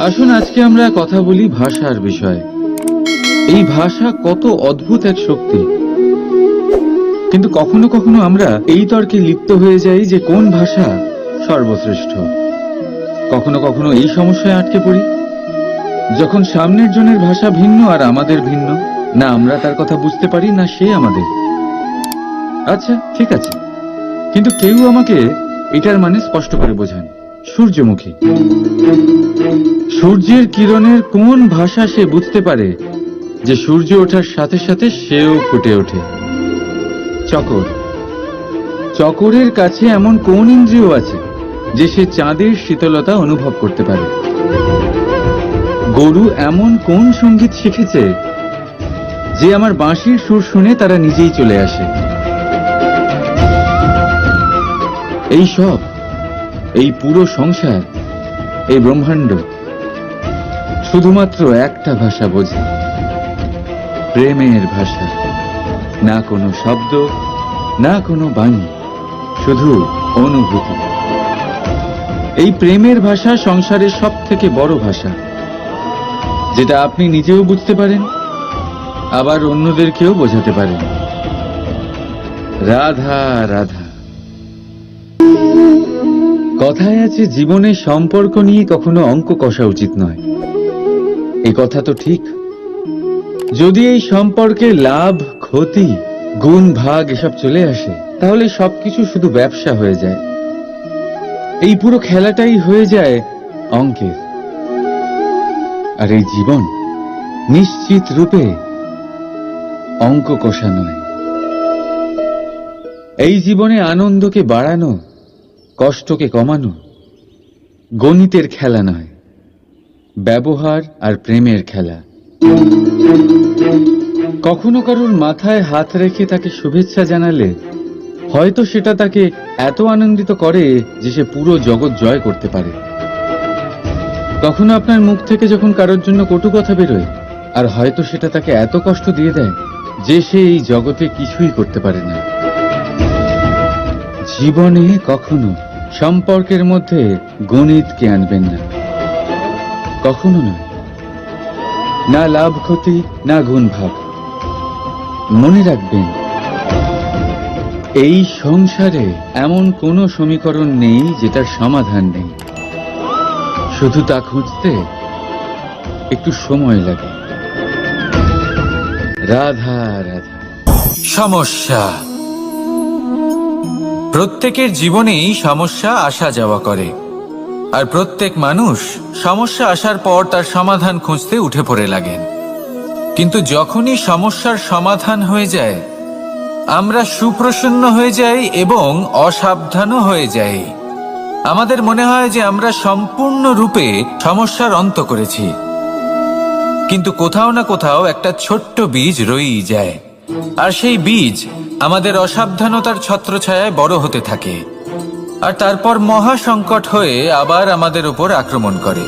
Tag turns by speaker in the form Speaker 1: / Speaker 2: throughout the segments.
Speaker 1: আসুন আজকে আমরা কথা বলি ভাষার বিষয়ে। এই ভাষা কত অদ্ভুত এক শক্তি, কিন্তু কখনো কখনো আমরা এই তর্কে লিপ্ত হয়ে যাই যে কোন ভাষা সর্বশ্রেষ্ঠ। কখনো কখনো এই সমস্যায় আটকে পড়ি, যখন সামনের জনের ভাষা ভিন্ন আর আমাদের ভিন্ন, না আমরা তার কথা বুঝতে পারি না সে আমাদের। আচ্ছা ঠিক আছে, কিন্তু কেউ আমাকে এটার মানে স্পষ্ট করে বোঝান। সূর্যমুখী, সূর্যের কিরণের কোন ভাষা সে বুঝতে পারে যে সূর্য ওঠার সাথে সাথে সেও ফুটে ওঠে? চকর, চকরের কাছে এমন কোন ইন্দ্রিয় আছে যে সে চাঁদের শীতলতা অনুভব করতে পারে? গরু এমন কোন সঙ্গীত শিখেছে যে আমার বাঁশির সুর শুনে তারা নিজেই চলে আসে? এই সব, এই পুরো সংসার, এই ব্রহ্মাণ্ড শুধুমাত্র একটা ভাষা বোঝে, প্রেমের ভাষা। না কোনো শব্দ, না কোনো বাণী, শুধু অনুভূতি। এই প্রেমের ভাষা সংসারের সব থেকে বড় ভাষা, যেটা আপনি নিজেও বুঝতে পারেন, আবার অন্যদেরকেও বোঝাতে পারেন। রাধা রাধা। কথায় আছে জীবনে সম্পর্ক নিয়ে কখনো অঙ্ক কষা উচিত নয়। এই কথা তো ঠিক। যদি এই সম্পর্কে লাভ, ক্ষতি, গুণ, ভাগ এসব চলে আসে, তাহলে সবকিছু শুধু ব্যবসা হয়ে যায়। এই পুরো খেলাটাই হয়ে যায় অঙ্কের। আর এই জীবন নিশ্চিত রূপে অঙ্ক কষা নয়। এই জীবনে আনন্দকে বাড়ানো, কষ্টকে কমানো গণিতের খেলা নয়, ব্যবহার আর প্রেমের খেলা। কখনো কারোর মাথায় হাত রেখে তাকে শুভেচ্ছা জানালে হয়তো সেটা তাকে এত আনন্দিত করে যে সে পুরো জগৎ জয় করতে পারে। কখনো আপনার মুখ থেকে যখন কারোর জন্য কটু কথা বেরোয়, আর হয়তো সেটা তাকে এত কষ্ট দিয়ে দেয় যে সে এই জগতে কিছুই করতে পারে না। জীবনে কখনো সম্পর্কের মধ্যে গণিতকে আনবেন না, কখনো নয়। না লাভ ক্ষতি, না গুণ ভাগ। মনে রাখবেন, এই সংসারে এমন কোনো সমীকরণ নেই যেটার সমাধান নেই। শুধু তা খুঁজতে একটু সময় লাগে। রাধা রাধা।
Speaker 2: সমস্যা। প্রত্যেকের জীবনেই সমস্যা আসা যাওয়া করে, আর প্রত্যেক মানুষ সমস্যা আসার পর তার সমাধান খুঁজতে উঠে পড়ে লাগেন। কিন্তু যখনই সমস্যার সমাধান হয়ে যায়, আমরা সুপ্রসন্ন হয়ে যাই এবং অসাবধানও হয়ে যাই। আমাদের মনে হয় যে আমরা সম্পূর্ণরূপে সমস্যার অন্ত করেছি, কিন্তু কোথাও না কোথাও একটা ছোট্ট বীজ রয়েই যায়, আর সেই বীজ আমাদের অসাবধানতার ছত্রছায়ায় বড় হতে থাকে, আর তারপর মহা সংকট হয়ে আবার আমাদের উপর আক্রমণ করে।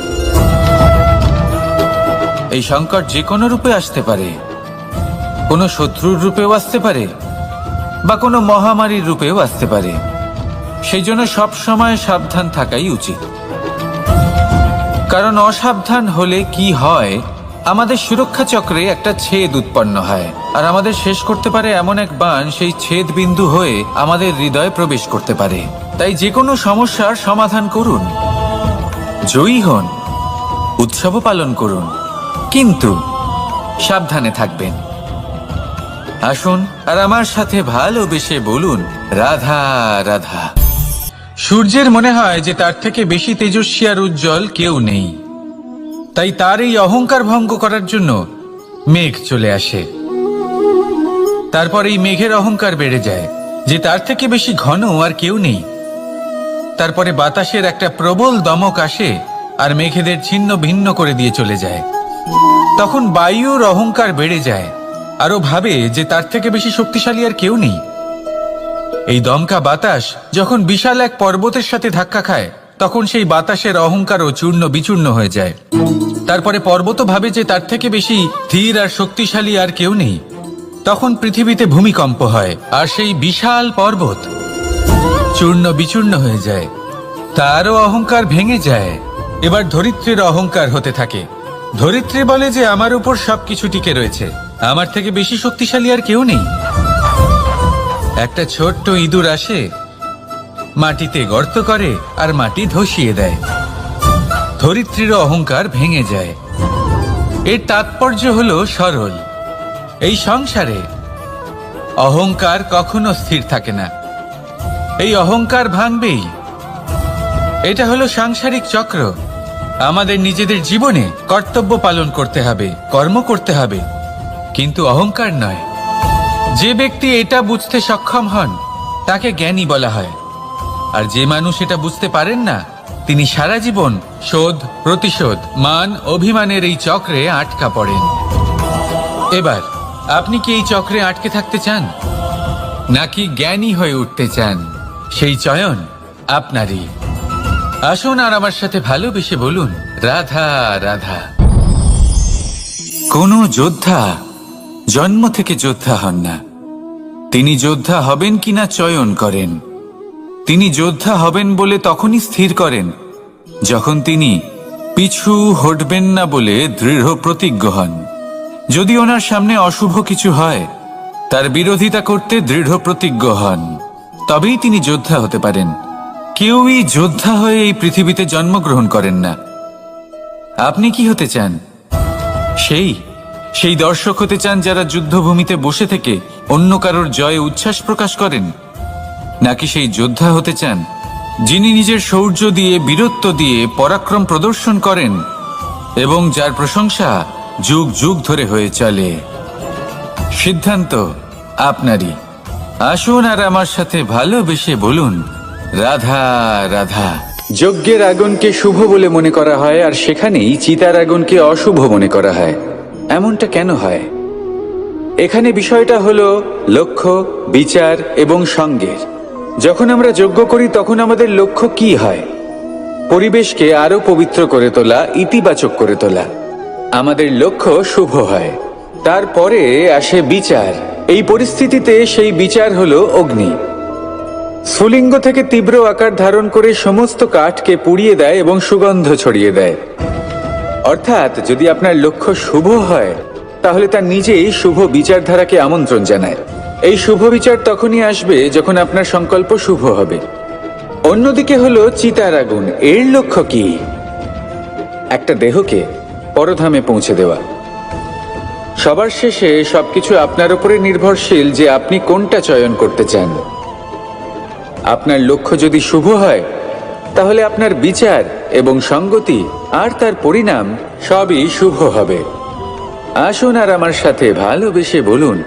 Speaker 2: এই সংকট যে কোনো রূপে আসতে পারে, কোনো শত্রুর রূপেও আসতে পারে, বা কোনো মহামারীর রূপেও আসতে পারে। সেই জন্য সবসময় সাবধান থাকাই উচিত, কারণ অসাবধান হলে কি হয়, আমাদের সুরক্ষা চক্রে একটা ছেদ উৎপন্ন হয়, আর আমাদের শেষ করতে পারে এমন এক বাণ সেই ছেদ বিন্দু হয়ে আমাদের হৃদয়ে প্রবেশ করতে পারে। তাই যে কোনো সমস্যার সমাধান করুন, জয়ী হন, উৎসবও পালন করুন, কিন্তু সাবধানে থাকবেন। আসুন আর আমার সাথে ভালোবেসে বলুন রাধা রাধা। সূর্যের মনে হয় যে তার থেকে বেশি তেজস্বী আর উজ্জ্বল কেউ নেই, তাই তার এই অহংকার ভঙ্গ করার জন্য মেঘ চলে আসে। তারপর এই মেঘের অহংকার বেড়ে যায় যে তার থেকে বেশি ঘন আর কেউ নেই। তারপরে বাতাসের একটা প্রবল দমক আসে আর মেঘেদের ছিন্ন ভিন্ন করে দিয়ে চলে যায়। তখন বায়ুর অহংকার বেড়ে যায়, আরো ভাবে যে তার থেকে বেশি শক্তিশালী আর কেউ নেই। এই দমকা বাতাস যখন বিশাল এক পর্বতের সাথে ধাক্কা খায়, তখন সেই বাতাসের অহংকারও চূর্ণ বিচূর্ণ হয়ে যায়। তারপরে পর্বত ভাবে যে তার থেকে বেশি ধীর আর শক্তিশালী আর কেউ নেই। তখন পৃথিবীতে ভূমিকম্প হয়, আর সেই বিশাল পর্বত চূর্ণ বিচূর্ণ হয়ে যায়, তারও অহংকার ভেঙে যায় এবার ধরিত্রীর অহংকার হতে থাকে। ধরিত্রী বলে যে আমার উপর সবকিছু টিকে রয়েছে, আমার থেকে বেশি শক্তিশালী আর কেউ নেই। একটা ছোট্ট ইঁদুর আসে, মাটিতে গর্ত করে আর মাটি ধসিয়ে দেয়। ধরিত্রীর অহংকার ভেঙে যায়। এর তাৎপর্য হলো সরল, এই সংসারে অহংকার কখনো স্থির থাকে না, এই অহংকার ভাঙবেই। এটা হলো সাংসারিক চক্র। আমাদের নিজেদের জীবনে কর্তব্য পালন করতে হবে, কর্ম করতে হবে, কিন্তু অহংকার নয়। যে ব্যক্তি এটা বুঝতে সক্ষম হন তাকে জ্ঞানী বলা হয়, আর যে মানুষ এটা বুঝতে পারেন না তিনি সারা জীবন শোধ প্রতিশোধ মান অভিমানের এই চক্রে আটকা পড়েন। এবার আপনি কি এই চক্রে আটকে থাকতে চান, নাকি জ্ঞানী হয়ে উঠতে চান? সেই চয়ন আপনারই। আসুন আর আমার সাথে ভালোবেসে বলুন, রাধা রাধা। কোনো যোদ্ধা জন্ম থেকে যোদ্ধা হন না, তিনি যোদ্ধা হবেন কিনা চয়ন করেন। তিনি যোদ্ধা হবেন বলে তখনই স্থির করেন যখন তিনি পিছু হটবেন না বলে দৃঢ় প্রতিজ্ঞ হন। যদি ওনার সামনে অশুভ কিছু হয়, তার বিরোধিতা করতে দৃঢ় প্রতিজ্ঞ হন, তবেই তিনি যোদ্ধা হতে পারেন। কেউই যোদ্ধা হয়ে এই পৃথিবীতে জন্মগ্রহণ করেন না। আপনি কি হতে চান? সেই দর্শক হতে চান যারা যুদ্ধভূমিতে বসে থেকে অন্য কারোর জয়ে উচ্ছ্বাস প্রকাশ করেন, নাকি সেই যোদ্ধা হতে চান যিনি নিজের শৌর্য দিয়ে বীরত্ব দিয়ে পরাক্রম প্রদর্শন করেন এবং যার প্রশংসা যুগ যুগ ধরে হয়ে চলে? সিদ্ধান্ত আপনারই। আসুন আর আমার সাথে ভালোবেসে বলুন, রাধা রাধা।
Speaker 1: যজ্ঞের আগুনকে শুভ বলে মনে করা হয়, আর সেখানেই চিতার আগুনকে অশুভ মনে করা হয়। এমনটা কেন হয়? এখানে বিষয়টা হলো লক্ষ্য, বিচার এবং সঙ্গের। যখন আমরা যজ্ঞ করি তখন আমাদের লক্ষ্য কি হয়? পরিবেশকে আরো পবিত্র করে তোলা, ইতিবাচক করে তোলা। আমাদের লক্ষ্য শুভ হয়। তারপরে আসে বিচার। এই পরিস্থিতিতে সেই বিচার হলো অগ্নি। স্ফুলিঙ্গ থেকে তীব্র আকার ধারণ করে সমস্ত কাঠকে পুড়িয়ে দেয় এবং সুগন্ধ ছড়িয়ে দেয়। অর্থাৎ যদি আপনার লক্ষ্য শুভ হয় তাহলে তা নিজেই শুভ বিচারধারাকে আমন্ত্রণ জানায়। এই শুভ বিচার তখনই আসবে যখন আপনার সংকল্প শুভ হবে। অন্যদিকে হলো চিতার আগুন। এর লক্ষ্য কি? একটা দেহকে পরধামে পৌঁছে দেওয়া। সবার শেষে সবকিছু আপনার উপরে নির্ভরশীল যে আপনি কোনটা চয়ন করতে চান। আপনার লক্ষ্য যদি শুভ হয় তাহলে আপনার বিচার এবং সঙ্গতি আর তার পরিণাম সবই শুভ হবে। আসুন আর আমার সাথে ভালোবেসে বলুন,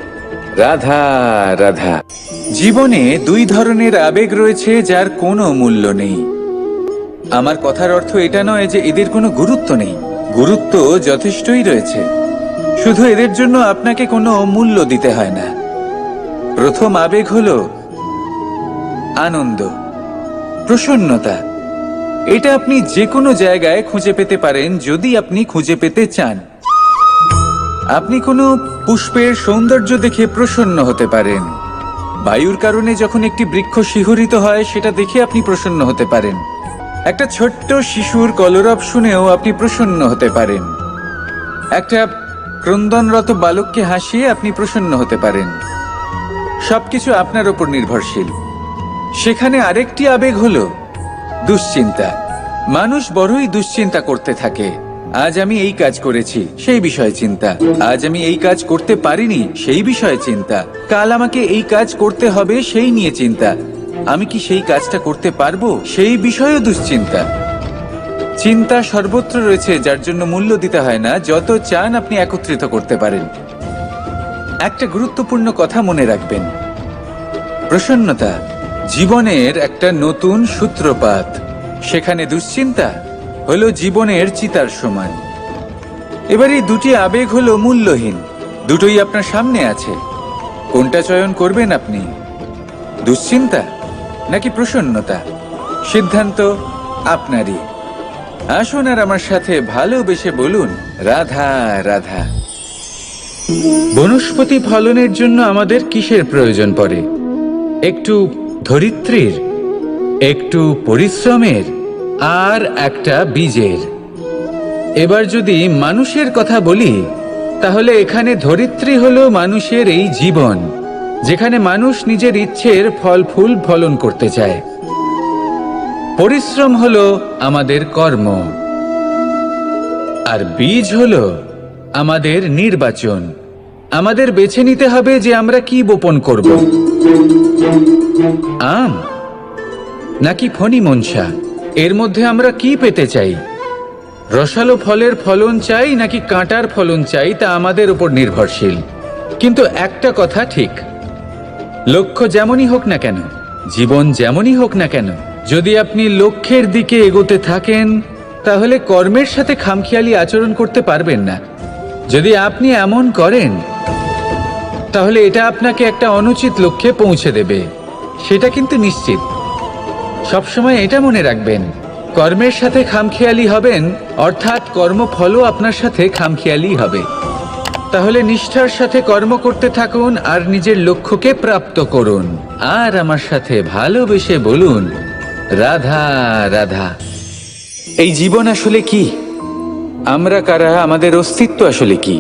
Speaker 1: রাধা রাধা। জীবনে দুই ধরনের আবেগ রয়েছে যার কোনো মূল্য নেই। আমার কথার অর্থ এটা নয় যে এদের কোনো গুরুত্ব নেই। গুরুত্ব যথেষ্টই রয়েছে, শুধু এদের জন্য আপনাকে কোনো মূল্য দিতে হয় না। প্রথম আবেগ হলো আনন্দ, প্রসন্নতা। এটা আপনি যে কোনো জায়গায় খুঁজে পেতে পারেন যদি আপনি খুঁজে পেতে চান। আপনি কোনো পুষ্পের সৌন্দর্য দেখে প্রসন্ন হতে পারেন। বায়ুর কারণে যখন একটি বৃক্ষ শিহরিত হয় সেটা দেখে আপনি প্রসন্ন হতে পারেন। একটা ছোট্ট শিশুর কলরব শুনেও আপনি প্রসন্ন হতে পারেন। একটা ক্রন্দনরত বালককে হাসিয়ে আপনি প্রসন্ন হতে পারেন। সবকিছু আপনার উপর নির্ভরশীল। সেখানে আরেকটি আবেগ হলো দুশ্চিন্তা। মানুষ বড়ই দুশ্চিন্তা করতে থাকে। আজ আমি এই কাজ করেছি, সেই বিষয়ে চিন্তা। আজ আমি এই কাজ করতে পারিনি, সেই বিষয়ে চিন্তা। কাল আমাকে এই কাজ করতে হবে, সেই নিয়ে চিন্তা। আমি কি সেই কাজটা করতে পারবো, সেই বিষয়েও দুশ্চিন্তা। চিন্তা সর্বত্র রয়েছে, যার জন্য মূল্য দিতে হয় না। যত চান আপনি একত্রিত করতে পারেন। একটা গুরুত্বপূর্ণ কথা মনে রাখবেন, প্রসন্নতা জীবনের একটা নতুন সূত্রপাত। সেখানে দুশ্চিন্তা হলো জীবনের চিতার সমান। এবার এই দুটি আবেগ হলো মূল্যহীন। দুটোই আপনার সামনে আছে। কোনটা চয়ন করবেন আপনি? দুশ্চিন্তা নাকি প্রসন্নতা? সিদ্ধান্ত আপনারই। আসুন আর আমার সাথে ভালোবেসে বলুন, রাধা রাধা। বনস্পতি ফলনের জন্য আমাদের কিসের প্রয়োজন পড়ে? একটু ধরিত্রীর, একটু পরিশ্রমের,
Speaker 2: আর একটা বীজের। এবার যদি মানুষের কথা বলি, তাহলে এখানে ধরিত্রী হলো মানুষের এই জীবন, যেখানে মানুষ নিজের ইচ্ছের ফল ফুল ফলন করতে চায়। পরিশ্রম হলো আমাদের কর্ম, আর বীজ হলো আমাদের নির্বাচন। আমাদের বেছে নিতে হবে যে আমরা কি বপন করব, আম নাকি ফণি মনসা। এর মধ্যে আমরা কি পেতে চাই? রসালো ফলের ফলন চাই নাকি কাঁটার ফলন চাই, তা আমাদের উপর নির্ভরশীল। কিন্তু একটা কথা ঠিক, লক্ষ্য যেমনই হোক না কেন, জীবন যেমনই হোক না কেন, যদি আপনি লক্ষ্যের দিকে এগোতে থাকেন, তাহলে কর্মের সাথে খামখেয়ালি আচরণ করতে পারবেন না। যদি আপনি এমন করেন, তাহলে এটা আপনাকে একটা অনুচিত লক্ষ্যে পৌঁছে দেবে, সেটা কিন্তু নিশ্চিত। সবসময় এটা মনে রাখবেন, কর্মের সাথে খামখেয়ালি হবেন, অর্থাৎ কর্মফলও আপনার সাথে খামখেয়ালি হবে। তাহলে নিষ্ঠার সাথে কর্ম করতে থাকুন আর নিজের লক্ষ্যকে প্রাপ্ত করুন। আর আমার সাথে ভালোবেসে বলুন, রাধা রাধা। এই জীবন আসলে কি? আমরা কারা? আমাদের অস্তিত্ব আসলে কি?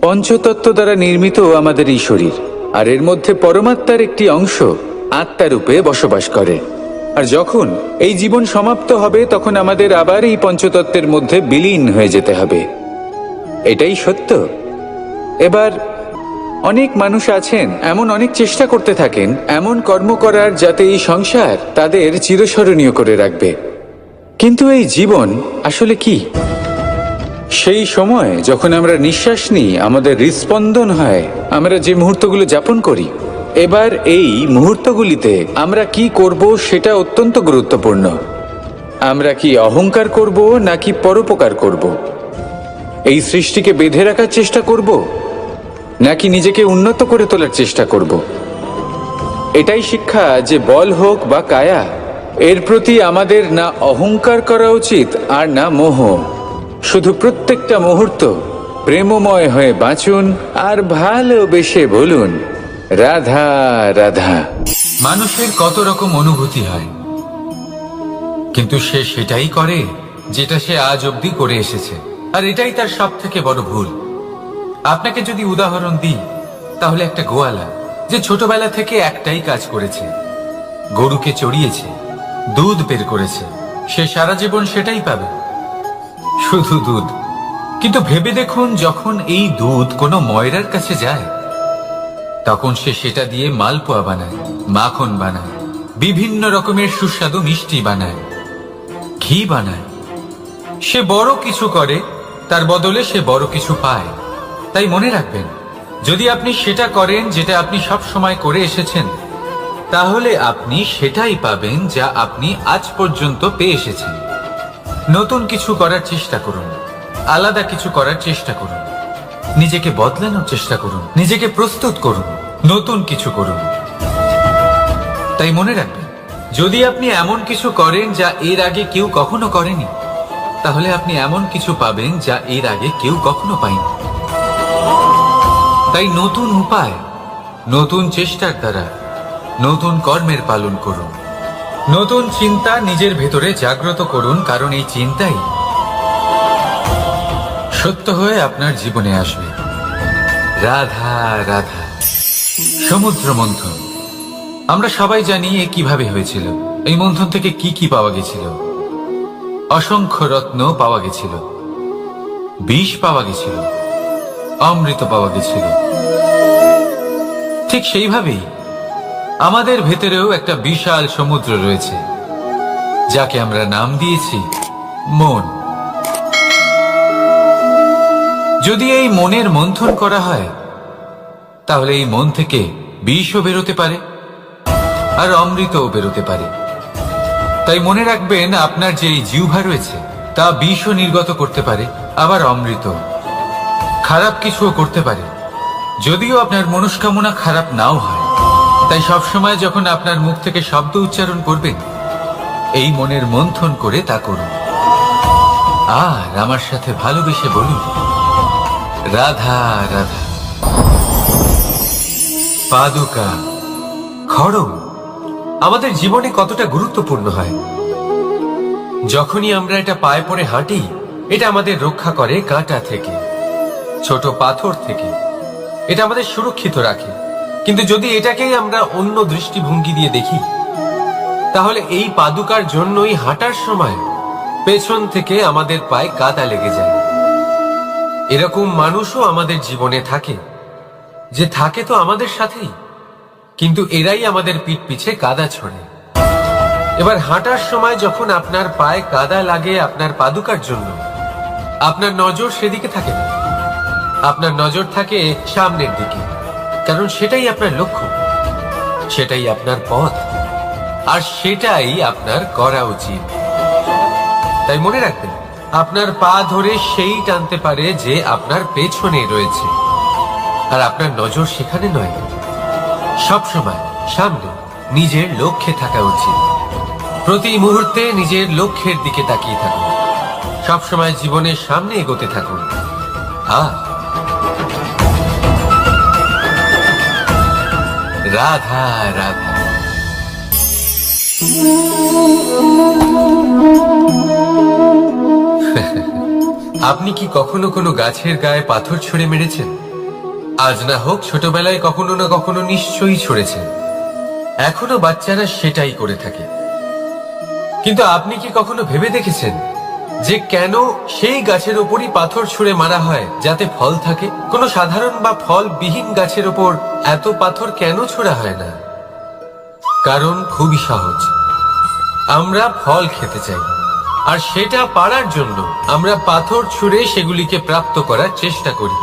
Speaker 2: পঞ্চতত্ত্ব দ্বারা নির্মিত আমাদের এই শরীর, আর এর মধ্যে পরমাত্মার একটি অংশ আত্মারূপে বসবাস করে। আর যখন এই জীবন সমাপ্ত হবে, তখন আমাদের আবার এই পঞ্চতত্ত্বের মধ্যে বিলীন হয়ে যেতে হবে। এটাই সত্য। এবার অনেক মানুষ আছেন, এমন অনেক চেষ্টা করতে থাকেন এমন কর্ম করার, যাতে এই সংসার তাদের চিরস্মরণীয় করে রাখবে। কিন্তু এই জীবন আসলে কি? সেই সময় যখন আমরা নিঃশ্বাস নিই, আমাদের হৃদস্পন্দন হয়, আমরা যে মুহূর্তগুলো যাপন করি, এবার এই মুহূর্তগুলিতে আমরা কি করব সেটা অত্যন্ত গুরুত্বপূর্ণ। আমরা কি অহংকার করব নাকি পরোপকার করব? এই সৃষ্টিকে বেঁধে রাখার চেষ্টা করব নাকি নিজেকে উন্নত করে তোলার চেষ্টা করব? এটাই শিক্ষা যে বল হোক বা কায়া, এর প্রতি আমাদের না অহংকার করা উচিত আর না মোহ। শুধু প্রত্যেকটা মুহূর্ত প্রেমময় হয়ে বাঁচুন আর ভালোবেসে বলুন, রাধা রাধা। মানুষের কত রকম অনুভূতি হয়, কিন্তু সে সেটাই করে যেটা সে আজ অবধি করে এসেছে, আর এটাই তার সব থেকে বড় ভুল। আপনাকে যদি উদাহরণ দিই, তাহলে একটা গোয়ালা যে ছোটবেলা থেকে একটাই কাজ করেছে, গরুকে চড়িয়েছে, দুধ বের করেছে, সে সারা জীবন সেটাই পাবে, শুধু দুধ। কিন্তু ভেবে দেখুন, যখন এই দুধ কোনো ময়রার কাছে যায়, তখন সে সেটা দিয়ে মালপোয়া বানায়, মাখন বানায়, বিভিন্ন রকমের সুস্বাদু মিষ্টি বানায়, ঘি বানায়। সে বড় কিছু করে, তার বদলে সে বড় কিছু পায়। তাই মনে রাখবেন, যদি আপনি সেটা করেন যেটা আপনি সব সময় করে এসেছেন, তাহলে আপনি সেটাই পাবেন যা আপনি আজ পর্যন্ত পেয়ে এসেছেন। নতুন কিছু করার চেষ্টা করুন, আলাদা কিছু করার চেষ্টা করুন, নিজেকে বদলানোর চেষ্টা করুন, নিজেকে প্রস্তুত করুন, নতুন কিছু করুন। তাই মনে রাখবেন, যদি আপনি এমন কিছু করেন যা এর আগে কেউ কখনো করেনি, তাহলে আপনি এমন কিছু পাবেন যা এর আগে কেউ কখনো পায়নি। তাই নতুন উপায়, নতুন চেষ্টার দ্বারা নতুন কর্মের পালন করুন। নতুন চিন্তা নিজের ভেতরে জাগ্রত করুন, কারণ এই চিন্তাই সত্য হয়ে আপনার জীবনে আসবে। রাধা রাধা। সমুদ্র মন্থন, আমরা সবাই জানি এ কিভাবে হয়েছিল। এই মন্থন থেকে কি কি পাওয়া গেছিল? অসংখ্য রত্ন পাওয়া গেছিল, বিষ পাওয়া গেছিল, অমৃত পাওয়া গেছিল। ঠিক সেইভাবেই আমাদের ভেতরেও একটা বিশাল সমুদ্র রয়েছে, যাকে আমরা নাম দিয়েছি মন। যদি এই মনের মন্থন করা হয়, তাহলে এই মন থেকে বিষও বেরোতে পারে আর অমৃতও বেরোতে পারে। তাই মনে রাখবেন, আপনার যে এই জিহ্বা রয়েছে তা বিষও নির্গত করতে পারে, আবার অমৃত। খারাপ কিছুও করতে পারে, যদিও আপনার মনস্কামনা খারাপ নাও হয়। তাই সবসময় যখন আপনার মুখ থেকে শব্দ উচ্চারণ করবেন, এই মনের মন্থন করে তা করুন। আর আমার সাথে ভালোবেসে বলুন, রাধা রাধা। পাদুকা, খড়ম আমাদের জীবনে কতটা গুরুত্বপূর্ণ হয়।
Speaker 3: যখনই আমরা এটা পায়ে পরে হাঁটি, এটা আমাদের রক্ষা করে কাঁটা থেকে, ছোট পাথর থেকে। এটা আমাদের সুরক্ষিত রাখে। কিন্তু যদি এটাকেই আমরা অন্য দৃষ্টিভঙ্গি দিয়ে দেখি, তাহলে এই পাদুকার জন্যই হাঁটার সময় পেছন থেকে আমাদের পায়ে কাদা লেগে যায়। এরকম মানুষও আমাদের জীবনে থাকে, যে থাকে তো আমাদের সাথেই, কিন্তু এরাই আমাদের পিঠ পিছে কাদা ছড়ে। এবার হাঁটার সময় যখন আপনার পায়ে কাদা লাগে আপনার পাদুকার জন্য, আপনার নজর সেদিকে থাকে না, আপনার নজর থাকে সামনের দিকে, কারণ সেটাই আপনার লক্ষ্য, সেটাই আপনার পথ, আর সেটাই আপনার করা উচিত। তাই মনে রাখবেন, আপনার পা ধরে সেই টানতে পারে যে আপনার পেছনে রয়েছে, আর আপনার নজর সেখানে নয়। সবসময় সামনে নিজের লক্ষ্যে থাকা উচিত। প্রতি মুহূর্তে নিজের লক্ষ্যের দিকে তাকিয়ে থাকুন, সবসময় জীবনের সামনে এগোতে থাকুন। আর রাধা রাধা। আপনি কি কখনো কোনো গাছের গায়ে পাথর ছুঁড়ে মেরেছেন? আজ না হোক, ছোটবেলায় কখনো না কখনো নিশ্চয়ই ছুঁড়েছেন। এখনো বাচ্চারা সেটাই করে থাকে। কিন্তু আপনি কি কখনো ভেবে দেখেছেন যে কেন সেই গাছের ওপরই পাথর ছুঁড়ে মারা হয় যাতে ফল থাকে? কোনো সাধারণ বা ফলবিহীন গাছের ওপর এত পাথর কেন ছোড়া হয় না? কারণ খুবই সহজ, আমরা ফল খেতে চাই, আর সেটা পারার জন্য আমরা পাথর ছুঁড়ে সেগুলিকে প্রাপ্ত করার চেষ্টা করি।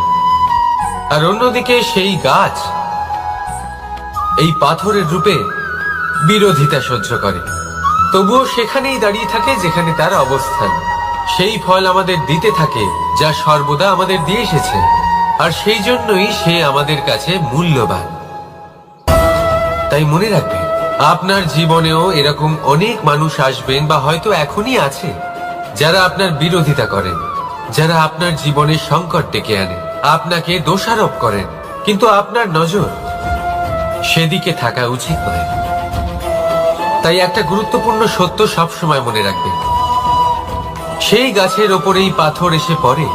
Speaker 3: আর অন্যদিকে সেই গাছ এই পাথরের রূপে বিরোধিতা সহ্য করে, তবুও সেখানেই দাঁড়িয়ে থাকে যেখানে তার অবস্থান। সেই ফল আমাদের দিতে থাকে যা সর্বদা আমাদের দিয়ে এসেছে, আর সেই জন্যই সে আমাদের কাছে মূল্যবান। তাই মনে রাখবেন, আপনার জীবনেও এরকম অনেক মানুষ আসবেন, বা হয়তো এখনই আছে, যারা আপনার বিরোধিতা করেন, যারা আপনার জীবনে সংকট ডেকে আনে, আপনাকে দোষারোপ করেন, কিন্তু আপনার নজর সেদিকে থাকা উচিত নয়। তাই একটা গুরুত্বপূর্ণ সত্য সবসময় মনে রাখবেন, সেই গাছের ওপরেই পাথর এসে পড়ে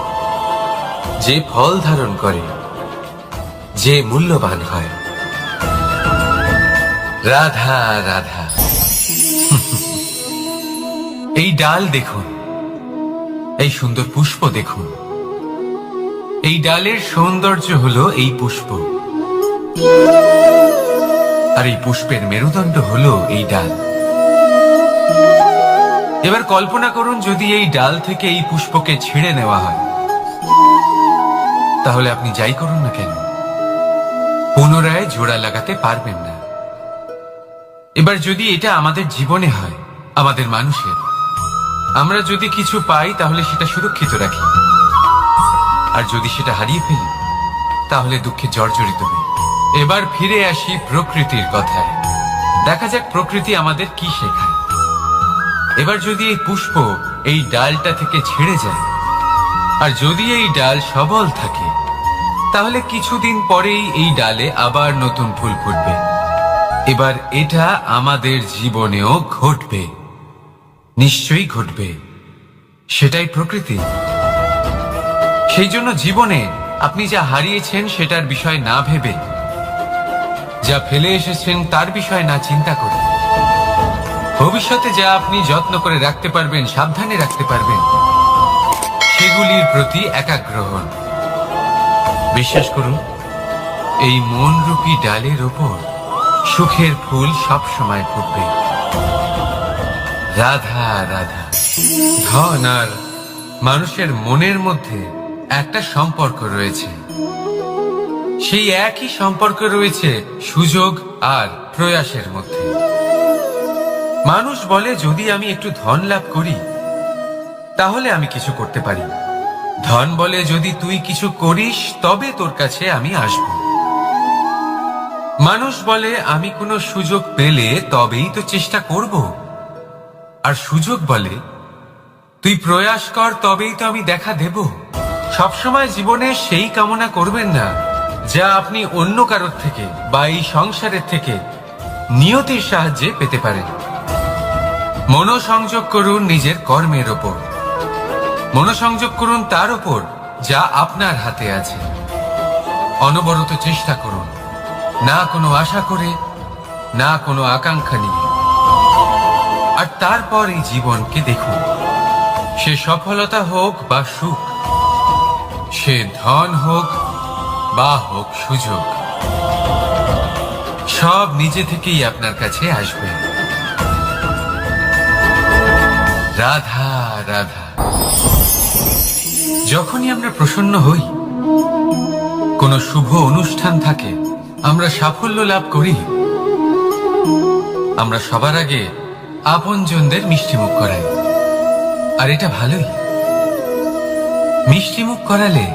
Speaker 3: যে ফল ধারণ করে, যে মূল্যবান হয়। রাধা রাধা। এই ডাল দেখুন, এই সুন্দর পুষ্প দেখুন। এই ডালের সৌন্দর্য হলো এই পুষ্প, আর এই পুষ্পের মেরুদণ্ড হলো এই ডাল। এবার কল্পনা করুন, যদি এই ডাল থেকে এই পুষ্পকে ছিঁড়ে নেওয়া হয়, তাহলে আপনি যাই করুন না কেন পুনরায় জোড়া লাগাতে পারবেন না। এবার যদি এটা আমাদের জীবনে হয়, আমাদের মানুষের, আমরা যদি কিছু পাই তাহলে সেটা সুরক্ষিত রাখি, আর যদি সেটা হারিয়ে ফেলি তাহলে দুঃখে জর্জরিত হই। এবার ফিরে আসি প্রকৃতির কথায়। দেখা যাক প্রকৃতি আমাদের কি শেখায়। এবার যদি এই পুষ্প এই ডালটা থেকে ছেড়ে যায়, আর যদি এই ডাল সবল থাকে, তাহলে কিছুদিন পরেই এই ডালে আবার নতুন ফুল ফুটবে। এবার এটা আমাদের জীবনেও ঘটবে, নিশ্চয়ই ঘটবে। সেটাই প্রকৃতি। সেই জন্য জীবনে আপনি যা হারিয়েছেন সেটার বিষয় না ভেবে, যা ফেলে এসেছেন তার বিষয় না চিন্তা করে, ভবিষ্যতে যা আপনি যত্ন করে রাখতে পারবেন, সাবধানে রাখতে পারবেন, সেগুলির প্রতি একাগ্র হন। বিশ্বাস করুন, এই মনরূপী ডালের ওপর সুখের ফুল সব সময় ফুটবে। রাধা রাধা। ধন আর মানুষের মনের মধ্যে একটা সম্পর্ক রয়েছে। সেই একই সম্পর্ক রয়েছে সুযোগ আর প্রয়াসের মধ্যে। মানুষ বলে, যদি আমি একটু ধন লাভ করি তাহলে আমি কিছু করতে পারি। ধন বলে, যদি তুই কিছু করিস তবে তোর কাছে আমি আসব। মানুষ বলে, আমি কোনো সুযোগ পেলে তবেই তো চেষ্টা করব। আর সুযোগ বলে, তুই প্রয়াস কর তবেই তো আমি দেখা দেব। সবসময় জীবনে সেই কামনা করবেন না যা আপনি অন্য কারোর থেকে বা এই সংসারের থেকে নিয়তির সাহায্যে পেতে পারেন। মনোসংযোগ করুন নিজের কর্মের ওপর, মনোসংযোগ করুন তার ওপর যা আপনার হাতে আছে। অনবরত চেষ্টা করুন, না কোনো আশা করে, না কোনো আকাঙ্ক্ষা নিয়ে। আর তারপর এই জীবনকে দেখুন, সে সফলতা হোক বা সুখ, সে ধন হোক বা হোক সুযোগ, সব নিজে থেকেই আপনার কাছে আসবে। রাধা রাধা। যখনই আমরা প্রসন্ন হই, কোনো শুভ অনুষ্ঠান থাকে, আমরা সাফল্য লাভ করি, আমরা সবার আগে আপনজনদের মিষ্টিমুখ করাই। আর এটা ভালোই, মিষ্টিমুখ করালে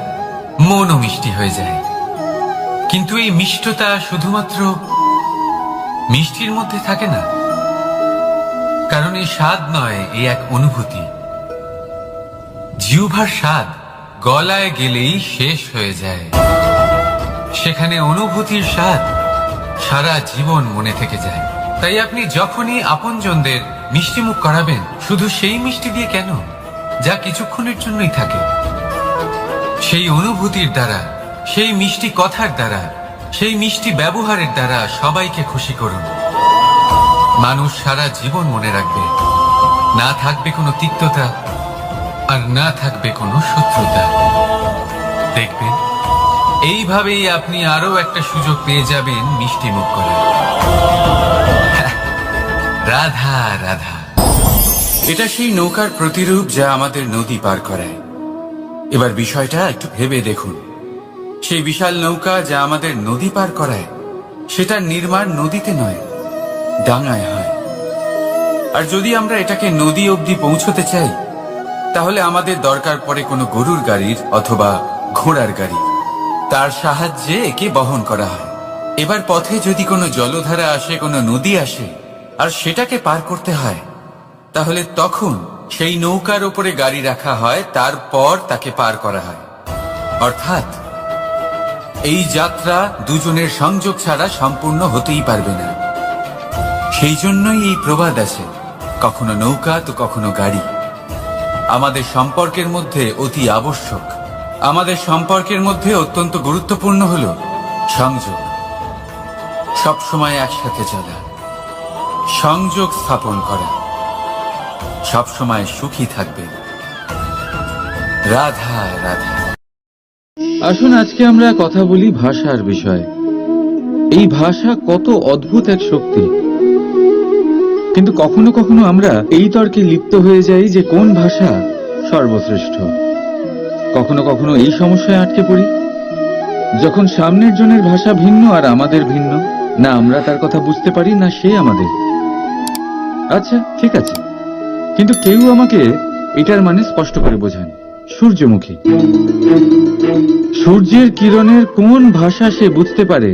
Speaker 3: মনও মিষ্টি হয়ে যায়। কিন্তু এই মিষ্টতা শুধুমাত্র মিষ্টির মধ্যে থাকে না, কারণ এই স্বাদ নয়, এই এক অনুভূতি। জিহ্বার স্বাদ গলায় গেলেই শেষ হয়ে যায়, সেখানে অনুভূতির স্বাদ সারা জীবন মনে থেকে যায়। তাই আপনি যখনই আপনজনদের মিষ্টিমুখ করাবেন, শুধু সেই মিষ্টি দিয়ে কেন, যা কিছুক্ষণের জন্যই থাকে, সেই অনুভূতির দ্বারা, সেই মিষ্টি কথার দ্বারা, সেই মিষ্টি ব্যবহারের দ্বারা সবাইকে খুশি করুন। মানুষ সারা জীবন মনে রাখবে, না থাকবে কোনো তিক্ততা, আর না থাকবে কোনো শত্রুতা। দেখবেন এইভাবেই আপনি আরো একটা সুযোগ পেয়ে যাবেন মিষ্টি মুখ করার। রাধা রাধা। এটা সেই নৌকার প্রতিরূপ যা আমাদের নদী পার করায়। এবার বিষয়টা একটু ভেবে দেখুন, সেই বিশাল নৌকা যা আমাদের নদী পার করায়, সেটার নির্মাণ নদীতে নয়, ডাঙায় হয়। আর যদি আমরা এটাকে নদী অবধি পৌঁছতে চাই, তাহলে আমাদের দরকার পড়ে কোনো গরুর গাড়ির অথবা ঘোড়ার গাড়ি, তার সাহায্যে একে বহন করা হয়। এবার পথে যদি কোনো জলধারা আসে, কোনো নদী আসে, আর সেটাকে পার করতে হয়, তাহলে তখন সেই নৌকার উপরে গাড়ি রাখা হয়, তারপর তাকে পার করা হয়। অর্থাৎ এই যাত্রা দুজনের সংযোগ ছাড়া সম্পূর্ণ হতেই পারবে না। সেই জন্যই এই প্রবাদ আছে, কখনো নৌকা তো কখনো গাড়ি। আমাদের সম্পর্কের মধ্যে অতি আবশ্যক, আমাদের সম্পর্কের মধ্যে অত্যন্ত গুরুত্বপূর্ণ হল সংযোগ। সবসময় একসাথে চলা, সংযোগ স্থাপন করা, সবসময় সুখী থাকবে। রাধা রাধা।
Speaker 1: আসুন আজকে আমরা কথা বলি ভাষার বিষয়ে। এই ভাষা কত অদ্ভুত এক শক্তি, কিন্তু কখনো কখনো আমরা এই তর্কে লিপ্ত হয়ে যাই যে কোন ভাষা সর্বশ্রেষ্ঠ। কখনো কখনো এই সমস্যায় আটকে পড়ি, যখন সামনের জনের ভাষা ভিন্ন আর আমাদের ভিন্ন, না আমরা তার কথা বুঝতে পারি, না সে আমাদের। আচ্ছা ঠিক আছে, কিন্তু কেউ আমাকে এটার মানে স্পষ্ট করে বোঝান। সূর্যমুখী, সূর্যের কিরণের কোন ভাষা সে বুঝতে পারে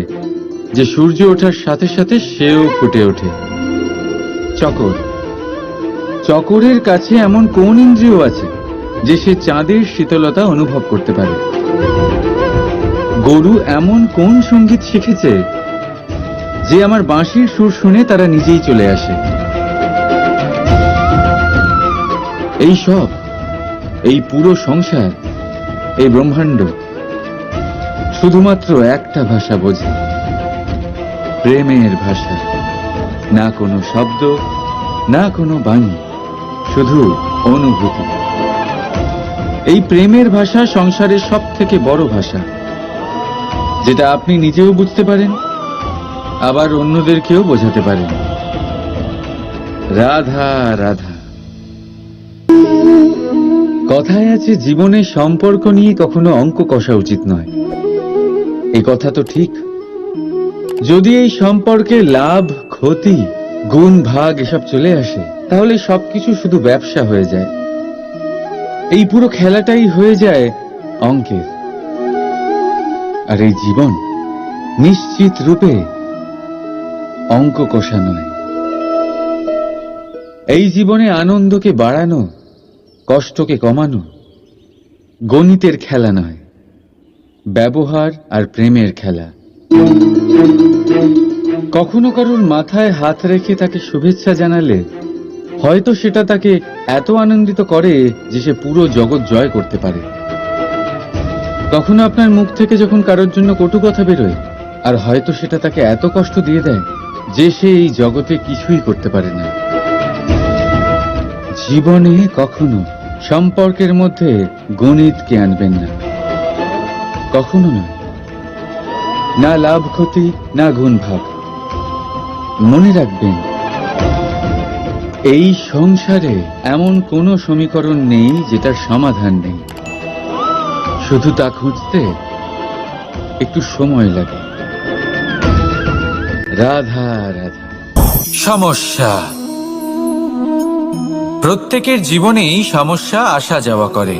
Speaker 1: যে সূর্য ওঠার সাথে সাথে সেও ফুটে ওঠে? চকর, চকরের কাছে এমন কোন ইন্দ্রিয় আছে যে সে চাঁদের শীতলতা অনুভব করতে পারে? গরু এমন কোন সঙ্গীত শিখেছে যে আমার বাঁশির সুর শুনে তারা নিজেই চলে আসে? এই সব, এই পুরো সংসার, এই ব্রহ্মাণ্ড শুধুমাত্র একটা ভাষা বোঝে, প্রেমের ভাষা। না কোনো শব্দ, না কোনো বাণী, শুধু অনুভূতি। এই প্রেমের ভাষা সংসারের সব থেকে বড় ভাষা, যেটা আপনি নিজেও বুঝতে পারেন, আবার অন্যদেরকেও বোঝাতে পারেন। রাধা রাধা। কথায় আছে, জীবনে সম্পর্ক নিয়ে কখনো অঙ্ক কষা উচিত নয়। এই কথা তো ঠিক। যদি এই সম্পর্কে লাভ, ক্ষতি, গুণ, ভাগ এসব চলে আসে, তাহলে সবকিছু শুধু ব্যবসা হয়ে যায়। এই পুরো খেলাটাই হয়ে যায় অঙ্কের। আর এই জীবন নিশ্চিত রূপে অঙ্ক কষা নয়। এই জীবনে আনন্দকে বাড়ানো, কষ্টকে কমানো গণিতের খেলা নয়, ব্যবহার আর প্রেমের খেলা। কখনো কারোর মাথায় হাত রেখে তাকে শুভেচ্ছা জানালে হয়তো সেটা তাকে এত আনন্দিত করে যে সে পুরো জগৎ জয় করতে পারে। কখনো আপনার মুখ থেকে যখন কারোর জন্য কটু কথা বেরোয়, আর হয়তো সেটা তাকে এত কষ্ট দিয়ে দেয় যে সে এই জগতে কিছুই করতে পারে না। জীবনে কখনো সম্পর্কের মধ্যে গণিতকে আনবেন না, কখনো না, না লাভ ক্ষতি না গুণ ভাগ। মনে রাখবেন, এই সংসারে এমন কোনো সমীকরণ নেই যেটার সমাধান নেই, শুধু তা খুঁজতে একটু সময় লাগে। রাধা রাধা।
Speaker 2: সমস্যা। প্রত্যেকের জীবনেই সমস্যা আসা যাওয়া করে,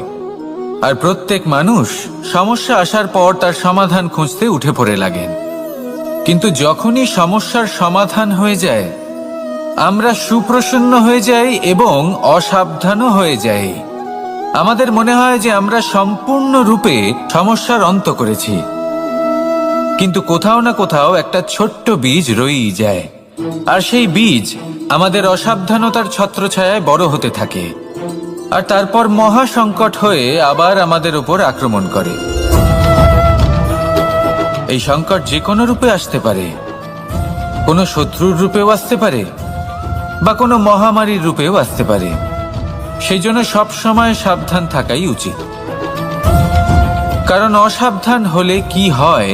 Speaker 2: আর প্রত্যেক মানুষ সমস্যা আসার পর তার সমাধান খুঁজতে উঠে পড়ে লাগেন। কিন্তু যখনই সমস্যার সমাধান হয়ে যায়, আমরা সুপ্রসন্ন হয়ে যাই এবং অসাবধানও হয়ে যাই। আমাদের মনে হয় যে আমরা সম্পূর্ণরূপে সমস্যার অন্ত করেছি, কিন্তু কোথাও না কোথাও একটা ছোট্ট বীজ রয়েই যায়, আর সেই বীজ আমাদের অসাবধানতার ছত্রছায়ায় বড় হতে থাকে, আর তারপর মহা সংকট হয়ে আবার আমাদের উপর আক্রমণ করে। এই সংকট যে কোনো রূপে আসতে পারে, কোনো শত্রুর রূপেও আসতে পারে, বা কোনো মহামারীর রূপেও আসতে পারে। সেই জন্য সবসময় সাবধান থাকাই উচিত, কারণ অসাবধান হলে কি হয়,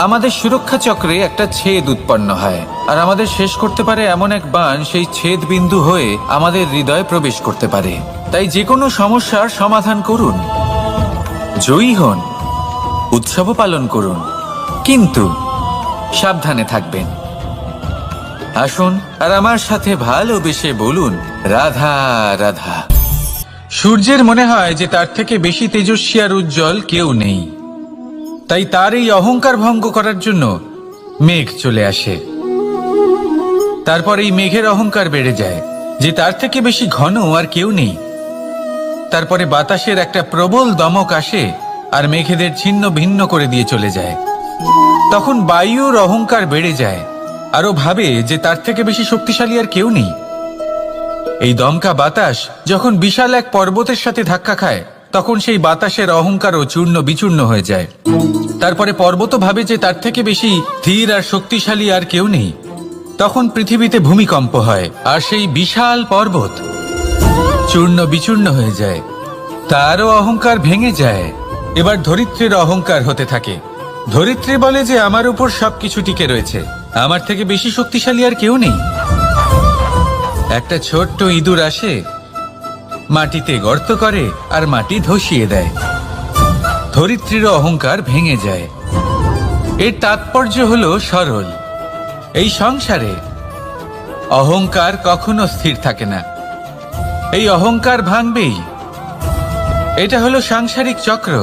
Speaker 2: আমাদের সুরক্ষা চক্রে একটা ছেদ উৎপন্ন হয়, আর আমাদের শেষ করতে পারে এমন এক বাণ সেই ছেদ বিন্দু হয়ে আমাদের হৃদয়ে প্রবেশ করতে পারে। তাই যে কোনো সমস্যার সমাধান করুন, জয়ী হন, উৎসবও পালন করুন, কিন্তু সাবধানে থাকবেন। আসুন আর আমার সাথে ভালোবেসে বলুন, রাধা রাধা। সূর্যের মনে হয় যে তার থেকে বেশি তেজস্বী আর উজ্জ্বল কেউ নেই, তাই তার এই অহংকার ভঙ্গ করার জন্য মেঘ চলে আসে। তারপর এই মেঘের অহংকার বেড়ে যায় যে তার থেকে বেশি ঘন আর কেউ নেই। তারপরে বাতাসের একটা প্রবল দমক আসে আর মেঘেদের ছিন্ন ভিন্ন করে দিয়ে চলে যায়। তখন বায়ুর অহংকার বেড়ে যায়, আরো ভাবে যে তার থেকে বেশি শক্তিশালী আর কেউ নেই। এই দমকা বাতাস যখন বিশাল এক পর্বতের সাথে ধাক্কা খায়, তখন সেই বাতাসের অহংকারও চূর্ণ বিচূর্ণ হয়ে যায়। তারপরে পর্বত ভাবে যে তার থেকে বেশি ধীর আর শক্তিশালী আর কেউ নেই। তখন পৃথিবীতে ভূমিকম্প হয়, আর সেই বিশাল পর্বত চূর্ণ বিচূর্ণ হয়ে যায়, তারও অহংকার ভেঙে যায়। এবার ধরিত্রীর অহংকার হতে থাকে। ধরিত্রী বলে যে আমার উপর সবকিছু টিকে রয়েছে, আমার থেকে বেশি শক্তিশালী আর কেউ নেই। একটা ছোট্ট ইঁদুর আসে, মাটিতে গর্ত করে আর মাটি ধসিয়ে দেয়। ধরিত্রীর অহংকার ভেঙে যায়। এর তাৎপর্য হলো সরল, এই সংসারে অহংকার কখনো স্থির থাকে না, এই অহংকার ভাঙবেই। এটা হলো সাংসারিক চক্র।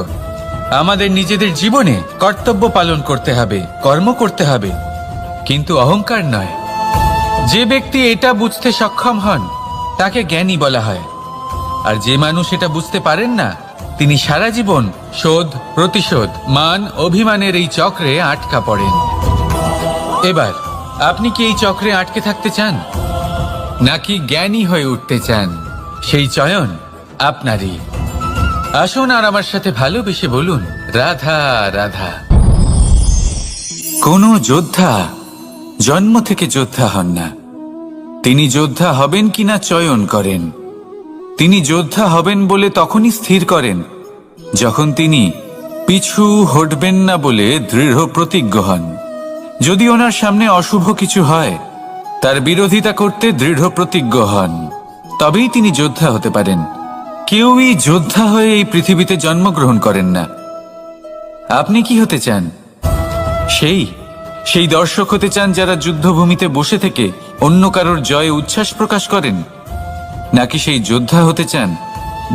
Speaker 2: আমাদের নিজেদের জীবনে কর্তব্য পালন করতে হবে, কর্ম করতে হবে, কিন্তু অহংকার নয়। যে ব্যক্তি এটা বুঝতে সক্ষম হন তাকে জ্ঞানী বলা হয়, আর যে মানুষ এটা বুঝতে পারেন না তিনি সারা জীবন শোধ প্রতিশোধ মান অভিমানের এই চক্রে আটকা পড়েন। এবার আপনি কি এই চক্রে আটকে থাকতে চান, নাকি জ্ঞানী হয়ে উঠতে চান? সেই চয়ন আপনারই। আসুন আর আমার সাথে ভালোবেসে বলুন, রাধা রাধা। কোন যোদ্ধা জন্ম থেকে যোদ্ধা হন না, তিনি যোদ্ধা হবেন কিনা চয়ন করেন। তিনি যোদ্ধা হবেন বলে তখনই স্থির করেন যখন তিনি পিছু হটবেন না বলে দৃঢ় প্রতিজ্ঞ হন। যদি ওনার সামনে অশুভ কিছু হয়, তার বিরোধিতা করতে দৃঢ় প্রতিজ্ঞ হন, তবেই তিনি যোদ্ধা হতে পারেন। কেউই যোদ্ধা হয়ে এই পৃথিবীতে জন্মগ্রহণ করেন না। আপনি কি হতে চান? সেই দর্শক হতে চান যারা যুদ্ধভূমিতে বসে থেকে অন্য কারোর জয়ে উচ্ছ্বাস প্রকাশ করেন, নাকি সেই যোদ্ধা হতে চান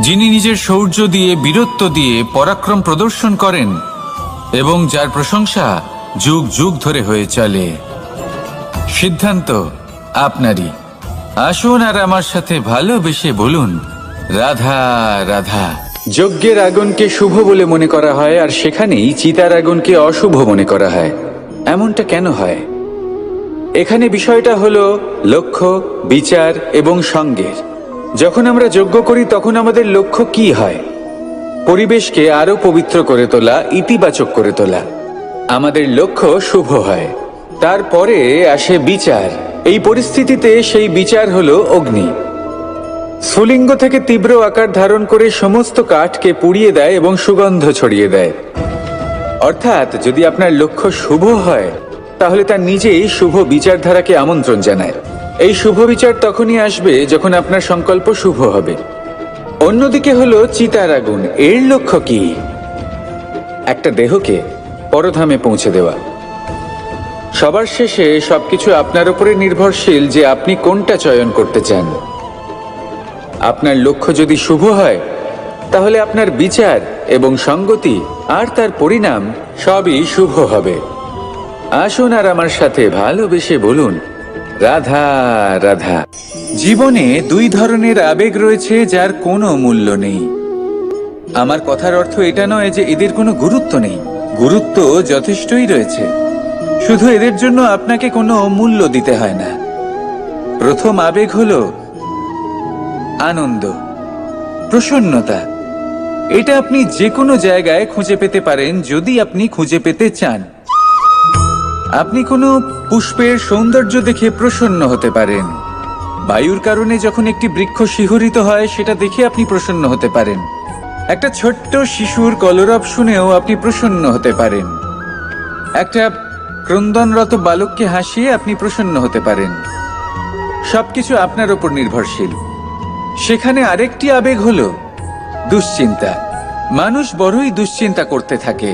Speaker 2: যিনি নিজের শৌর্য দিয়ে বীরত্ব দিয়ে পরাক্রম প্রদর্শন করেন এবং যার প্রশংসা যুগ যুগ ধরে হয়ে চলে? সিদ্ধান্ত আপনারই। আসুন আর আমার সাথে ভালোবেসে বলুন, রাধা রাধা।
Speaker 1: যজ্ঞের আগুনকে শুভ বলে মনে করা হয়, আর সেখানেই চিতার আগুনকে অশুভ মনে করা হয়। এমনটা কেন হয়? এখানে বিষয়টা হলো লক্ষ্য, বিচার এবং সঙ্গের। যখন আমরা যজ্ঞ করি তখন আমাদের লক্ষ্য কি হয়? পরিবেশকে আরো পবিত্র করে তোলা, ইতিবাচক করে তোলা। আমাদের লক্ষ্য শুভ হয়। তারপরে আসে বিচার। এই পরিস্থিতিতে সেই বিচার হলো অগ্নি। স্ফুলিঙ্গ থেকে তীব্র আকার ধারণ করে সমস্ত কাঠকে পুড়িয়ে দেয় এবং সুগন্ধ ছড়িয়ে দেয়। অর্থাৎ যদি আপনার লক্ষ্য শুভ হয় তাহলে তা নিজেই শুভ বিচারধারাকে আমন্ত্রণ জানায়। এই শুভ বিচার তখনই আসবে যখন আপনার সংকল্প শুভ হবে। অন্যদিকে হলো চিতার আগুন। এর লক্ষ্য কি? একটা দেহকে পরধামে পৌঁছে দেওয়া। সবার শেষে সবকিছু আপনার উপরে নির্ভরশীল যে আপনি কোনটা চয়ন করতে চান। আপনার লক্ষ্য যদি শুভ হয় তাহলে আপনার বিচার এবং সঙ্গতি আর তার পরিণাম সবই শুভ হবে। আসুন আর আমার সাথে ভালোবেসে বলুন, রাধা রাধা। জীবনে দুই ধরনের আবেগ রয়েছে যার কোনো মূল্য নেই। আমার কথার অর্থ এটা নয় যে এদের কোনো গুরুত্ব নেই। গুরুত্ব যথেষ্টই রয়েছে, শুধু এদের জন্য আপনাকে কোনো মূল্য দিতে হয় না। প্রথম আবেগ হলো আনন্দ, প্রসন্নতা। এটা আপনি যে কোনো জায়গায় খুঁজে পেতে পারেন যদি আপনি খুঁজে পেতে চান। আপনি কোনো পুষ্পের সৌন্দর্য দেখে প্রসন্ন হতে পারেন। বায়ুর কারণে যখন একটি বৃক্ষ শিহরিত হয় সেটা দেখে আপনি প্রসন্ন হতে পারেন। একটা ছোট্ট শিশুর কলরব শুনেও আপনি প্রসন্ন হতে পারেন। একটা ক্রন্দনরত বালককে হাসিয়ে আপনি প্রসন্ন হতে পারেন। সবকিছু আপনার উপর নির্ভরশীল। সেখানে আরেকটি আবেগ হলো দুশ্চিন্তা। মানুষ বড়ই দুশ্চিন্তা করতে থাকে।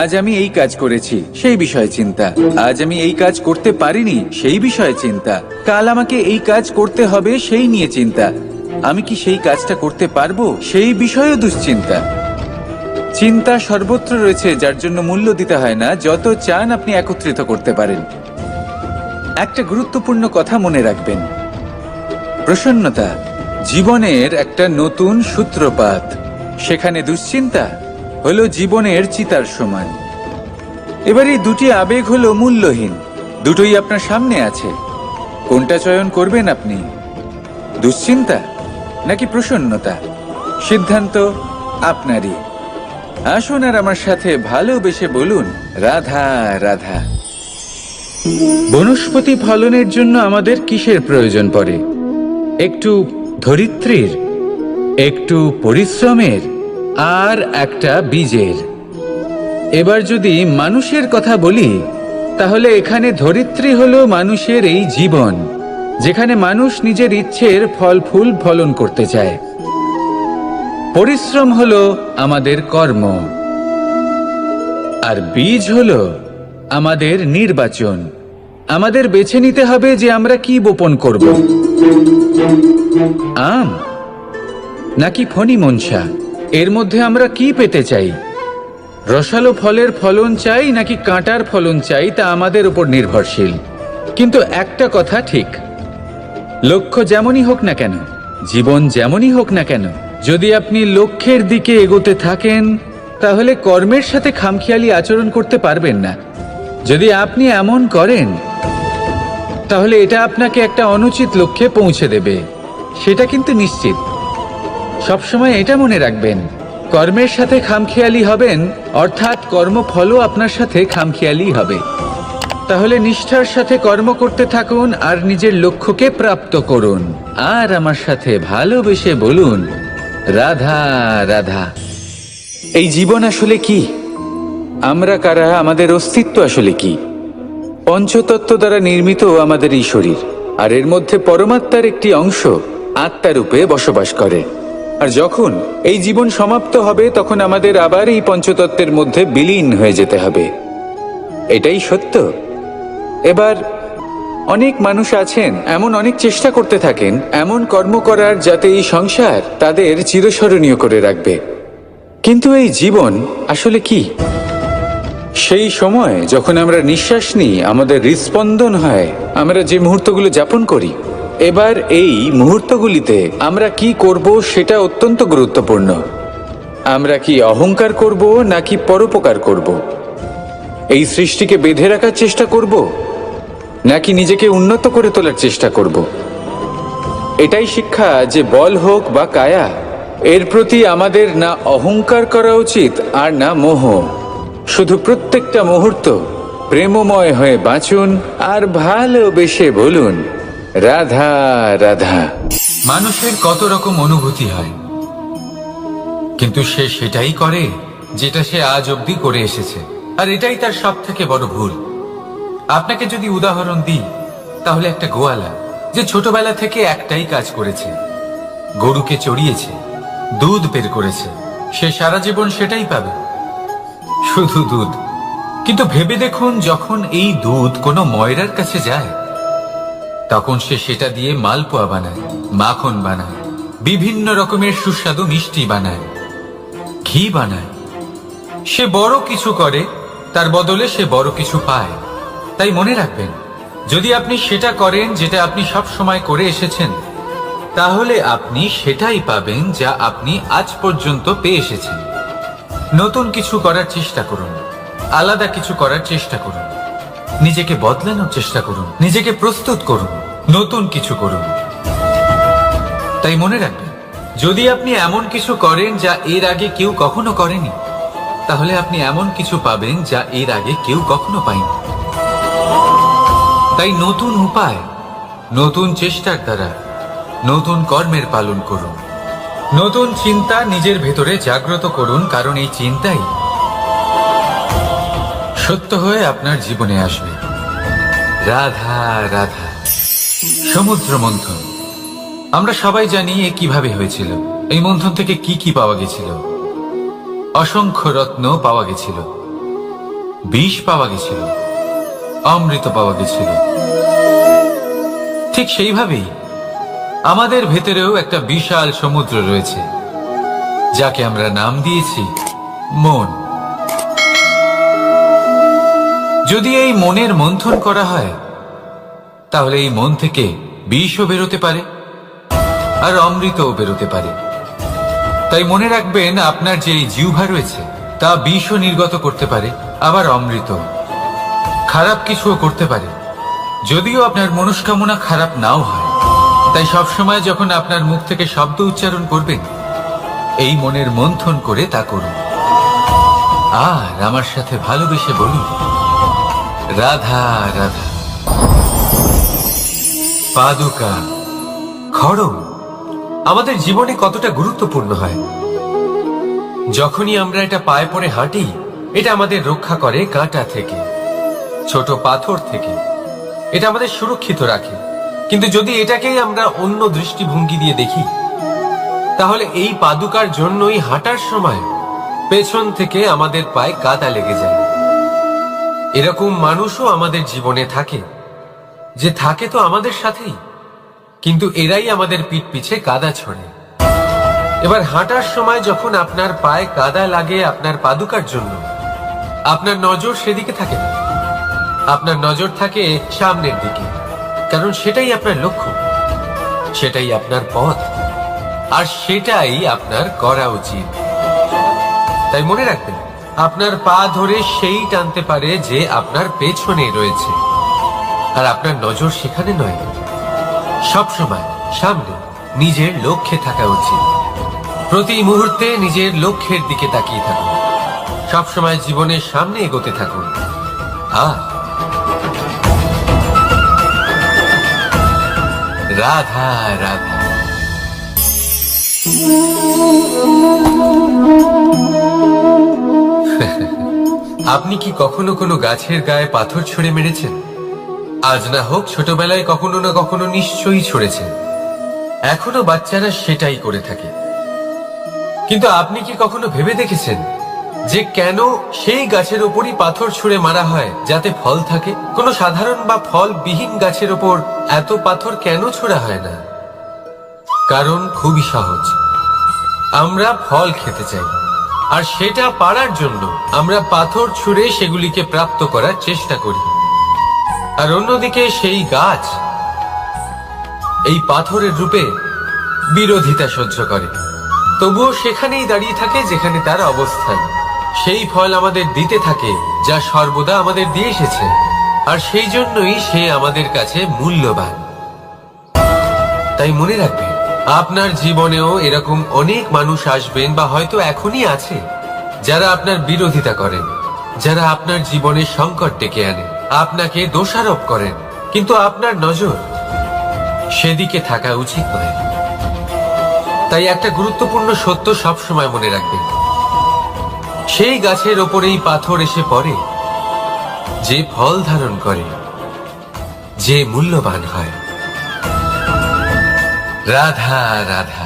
Speaker 1: আজ আমি এই কাজ করেছি, সেই বিষয়ে চিন্তা। আজ আমি এই কাজ করতে পারিনি, সেই বিষয়ে চিন্তা। কাল আমাকে এই কাজ করতে হবে, সেই নিয়ে চিন্তা। আমি কি সেই কাজটা করতে পারবো, সেই বিষয়েও দুশ্চিন্তা। চিন্তা সর্বত্র রয়েছে, যার জন্য মূল্য দিতে হয় না। যত চান আপনি একত্রিত করতে পারেন। একটা গুরুত্বপূর্ণ কথা মনে রাখবেন, প্রসন্নতা জীবনের একটা নতুন সূত্রপাত। সেখানে দুশ্চিন্তা হলো জীবনের চিতার সমান। এবার এই দুটি আবেগ হলো মূল্যহীন। দুটোই আপনার সামনে আছে। কোনটা চয়ন করবেন আপনি? দুশ্চিন্তা নাকি প্রসন্নতা? সিদ্ধান্ত আপনারই। আসুন আর আমার সাথে ভালোবেসে বলুন, রাধা রাধা। বনস্পতি ফলনের জন্য আমাদের কিসের প্রয়োজন পড়ে? একটু ধরিত্রীর, একটু পরিশ্রমের, আর একটা বীজের। এবার যদি মানুষের কথা বলি তাহলে এখানে ধরিত্রী হলো মানুষের এই জীবন, যেখানে মানুষ নিজের ইচ্ছের ফল ফুল ফলন করতে চায়। পরিশ্রম হলো আমাদের কর্ম, আর বীজ হলো আমাদের নির্বাচন। আমাদের বেছে নিতে হবে যে আমরা কি বপন করব, আম নাকি ফণি মনসা। এর মধ্যে আমরা কি পেতে চাই? রসালো ফলের ফলন চাই নাকি কাঁটার ফলন চাই, তা আমাদের উপর নির্ভরশীল। কিন্তু একটা কথা ঠিক, লক্ষ্য যেমনই হোক না কেন, জীবন যেমনই হোক না কেন, যদি আপনি লক্ষ্যের দিকে এগোতে থাকেন তাহলে কর্মের সাথে খামখেয়ালি আচরণ করতে পারবেন না। যদি আপনি এমন করেন তাহলে এটা আপনাকে একটা অনুচিত লক্ষ্যে পৌঁছে দেবে, সেটা কিন্তু নিশ্চিত। সবসময় এটা মনে রাখবেন, কর্মের সাথে খামখেয়ালি হবেন অর্থাৎ কর্মফলও আপনার সাথে খামখেয়ালি হবে। তাহলে নিষ্ঠার সাথে কর্ম করতে থাকুন আর নিজের লক্ষ্যকে প্রাপ্ত করুন। আর আমার সাথে ভালোবেসে বলুন, রাধা রাধা। এই জীবন আসলে কি? আমরা কারা? আমাদের অস্তিত্ব আসলে কি? পঞ্চতত্ত্ব দ্বারা নির্মিত আমাদের এই শরীর, আর এর মধ্যে পরমাত্মার একটি অংশ আত্মারূপে বসবাস করে। আর যখন এই জীবন সমাপ্ত হবে তখন আমাদের আবার এই পঞ্চতত্ত্বের মধ্যে বিলীন হয়ে যেতে হবে। এটাই সত্য। এবার অনেক মানুষ আছেন এমন অনেক চেষ্টা করতে থাকেন এমন কর্ম করার যাতে এই সংসার তাদের চিরস্মরণীয় করে রাখবে। কিন্তু এই জীবন আসলে কি? সেই সময় যখন আমরা নিঃশ্বাস নিই, আমাদের হৃদস্পন্দন হয়, আমরা যে মুহূর্তগুলো যাপন করি, এবার এই মুহূর্তগুলিতে আমরা কি করব সেটা অত্যন্ত গুরুত্বপূর্ণ। আমরা কি অহংকার করব নাকি পরোপকার করব? এই সৃষ্টিকে বেঁধে রাখার চেষ্টা করব নাকি নিজেকে উন্নত করে তোলার চেষ্টা করব? এটাই শিক্ষা যে বল হোক বা কায়া, এর প্রতি আমাদের না অহংকার করা উচিত আর না মোহ। শুধু প্রত্যেকটা মুহূর্ত প্রেমময় হয়ে বাঁচুন আর ভালোবেসে বলুন রাধা রাধা।
Speaker 2: মানুষের কত রকম অনুভূতি হয়, কিন্তু সে সেটাই করে যেটা সে আজ অবধি করে এসেছে, আর এটাই তার সব থেকে বড় ভুল। আপনাকে যদি উদাহরণ দিই, তাহলে একটা গোয়ালা যে ছোটবেলা থেকে একটাই কাজ করেছে, গরুকে চড়িয়েছে, দুধ বের করেছে, সে সারা জীবন সেটাই পাবে, শুধু দুধ। কিন্তু ভেবে দেখুন, যখন এই দুধ কোনো ময়রার কাছে যায়, তখন সে সেটা দিয়ে মালপোয়া বানায়, মাখন বানায়, বিভিন্ন রকমের সুস্বাদু মিষ্টি বানায়, ঘি বানায়। সে বড় কিছু করে, তার বদলে সে বড় কিছু পায়। তাই মনে রাখবেন, যদি আপনি সেটা করেন যেটা আপনি সব সময় করে এসেছেন, তাহলে আপনি সেটাই পাবেন যা আপনি আজ পর্যন্ত পেয়ে এসেছেন। নতুন কিছু করার চেষ্টা করুন, আলাদা কিছু করার চেষ্টা করুন, নিজেকে বদলানোর চেষ্টা করুন, নিজেকে প্রস্তুত করুন, নতুন কিছু করুন। তাই মনে রাখবেন, যদি আপনি এমন কিছু করেন যা এর আগে কেউ কখনো করেনি, তাহলে আপনি এমন কিছু পাবেন যা এর আগে কেউ কখনো পায়নি। তাই নতুন উপায়, নতুন চেষ্টার দ্বারা নতুন কর্মের পালন করুন। নতুন চিন্তা নিজের ভেতরে জাগ্রত করুন, কারণ এই চিন্তাই সত্য হয়ে আপনার জীবনে আসবে। রাধা রাধা। সমুদ্র মন্থন, আমরা সবাই জানি এ কিভাবে হয়েছিল। এই মন্থন থেকে কি কি পাওয়া গেছিল? অসংখ্য রত্ন পাওয়া গেছিল, বিষ পাওয়া গেছিল, অমৃত পাওয়া গেছিল। ঠিক সেইভাবেই আমাদের ভেতরেও একটা বিশাল সমুদ্র রয়েছে, যাকে আমরা নাম দিয়েছি মন। যদি এই মনের মন্থন করা হয়, তাহলে এই মন থেকে বিষও বেরোতে পারে আর অমৃতও বেরোতে পারে। তাই মনে রাখবেন, আপনার যে জিহ্বা রয়েছে তা বিষও নির্গত করতে পারে, আবার অমৃত। খারাপ কিছুও করতে পারে, যদিও আপনার মনস্কামনা খারাপ নাও হয়। তাই সবসময় যখন আপনার মুখ থেকে শব্দ উচ্চারণ করবেন, এই মনের মন্থন করে তা করুন। আর আমার সাথে ভালোবেসে বলুন রাধা রাধা। পাদুকা, খড়ম আমাদের জীবনে কতটা গুরুত্বপূর্ণ হয়। যখনই আমরা এটা পায়ে পড়ে হাঁটি, এটা আমাদের রক্ষা করে কাঁটা থেকে, ছোট পাথর থেকে। এটা আমাদের সুরক্ষিত রাখে। কিন্তু যদি এটাকেই আমরা অন্য দৃষ্টিভঙ্গি দিয়ে দেখি, তাহলে এই পাদুকার জন্যই হাঁটার সময় পেছন থেকে আমাদের পায়ে কাদা লেগে যায়। এরকম মানুষও আমাদের জীবনে থাকে, যে থাকে তো আমাদের সাথেই, কিন্তু এরাই আমাদের পিঠ পিছে কাদা ছড়ে। এবার হাঁটার সময় যখন আপনার পায়ে কাদা লাগে আপনার পাদুকার জন্য, আপনার নজর সেদিকে থাকে না, আপনার নজর থাকে সামনের দিকে, কারণ সেটাই আপনার লক্ষ্য, সেটাই আপনার পথ, আর সেটাই আপনার করা উচিত। তাই মনে রাখবেন, আপনার পা ধরে সেই টানতে পারে যে আপনার পেছনে রয়েছে, আর আপনার নজর সেখানে নয়। সবসময় সামনে নিজের লক্ষ্যে থাকা উচিত। প্রতি মুহূর্তে নিজের লক্ষ্যের দিকে তাকিয়ে থাকুন, সবসময় জীবনের সামনে এগোতে থাকুন। আর রাধা রাধা। আপনি কি কখনো কোনো গাছের গায়ে পাথর ছুঁড়ে মেরেছেন? আজ না হোক ছোটবেলায় কখনো না কখনো নিশ্চয়ই ছুঁড়েছেন। এখনো বাচ্চারা সেটাই করে থাকে। কিন্তু আপনি কি কখনো ভেবে দেখেছেন যে কেন সেই গাছের ওপরই পাথর ছুঁড়ে মারা হয় যাতে ফল থাকে? কোনো সাধারণ বা ফল বিহীন গাছের ওপর এত পাথর কেন ছোড়া হয় না? কারণ খুবই সহজ, আমরা ফল খেতে চাই, আর সেটা পারার জন্য আমরা পাথর ছুঁড়ে সেগুলিকে প্রাপ্ত করার চেষ্টা করি। আর অন্যদিকে সেই গাছ এই পাথরের রূপে বিরোধিতা সহ্য করে, তবুও সেখানেই দাঁড়িয়ে থাকে যেখানে তার অবস্থান। সেই ফল আমাদের দিতে থাকে যা সর্বদা আমাদের দিয়ে এসেছে, আর সেই জন্যই সে আমাদের কাছে মূল্যবান।
Speaker 3: তাই মনে রাখবেন, আপনার জীবনেও এরকম অনেক মানুষ আসবেন বা হয়তো এখনই আছে, যারা আপনার বিরোধিতা করেন, যারা আপনার জীবনে সংকট ডেকে আনেন, আপনাকে দোষারোপ করেন, কিন্তু আপনার নজর সেদিকে থাকা উচিত নয়। তাই একটা গুরুত্বপূর্ণ সত্য সবসময় মনে রাখবেন, সেই গাছের ওপরেই পাথর এসে পড়ে যে ফল ধারণ করে, যে মূল্যবান হয়। রাধা রাধা।